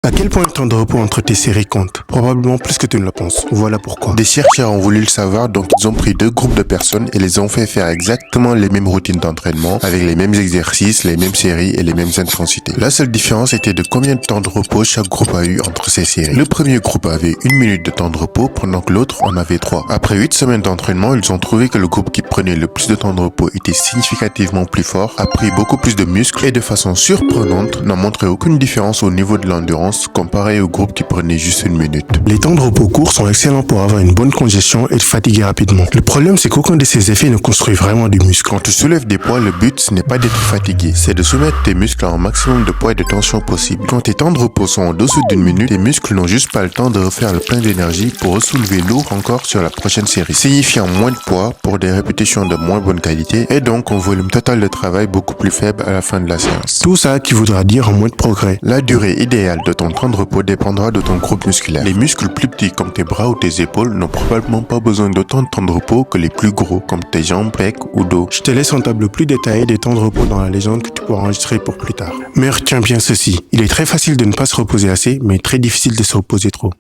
À quel point le temps de repos entre tes séries compte? Probablement plus que tu ne le penses. Voilà pourquoi. Des chercheurs ont voulu le savoir, donc ils ont pris deux groupes de personnes et les ont fait faire exactement les mêmes routines d'entraînement, avec les mêmes exercices, les mêmes séries et les mêmes intensités. La seule différence était de combien de temps de repos chaque groupe a eu entre ces séries. Le premier groupe avait 1 minute de temps de repos, pendant que l'autre en avait 3. Après 8 semaines d'entraînement, ils ont trouvé que le groupe qui prenait le plus de temps de repos était significativement plus fort, a pris beaucoup plus de muscles et de façon surprenante n'a montré aucune différence au niveau de l'endurance comparé au groupe qui prenait juste 1 minute. Les temps de repos courts sont excellents pour avoir une bonne congestion et te fatiguer rapidement. Le problème, c'est qu'aucun de ces effets ne construit vraiment du muscle. Quand tu soulèves des poids, le but ce n'est pas d'être fatigué, c'est de soumettre tes muscles à un maximum de poids et de tension possible. Quand tes temps de repos sont en dessous d'1 minute, tes muscles n'ont juste pas le temps de refaire le plein d'énergie pour soulever lourd encore sur la prochaine série, signifiant moins de poids pour des répétitions de moins bonne qualité et donc un volume total de travail beaucoup plus faible à la fin de la séance. Tout ça qui voudra dire un moins de progrès. La durée idéale de ton temps de repos dépendra de ton groupe musculaire. Les muscles plus petits comme tes bras ou tes épaules n'ont probablement pas besoin d'autant de temps de repos que les plus gros comme tes jambes, pecs ou dos. Je te laisse un tableau plus détaillé des temps de repos dans la légende que tu pourras enregistrer pour plus tard. Mais retiens bien ceci, il est très facile de ne pas se reposer assez, mais très difficile de se reposer trop.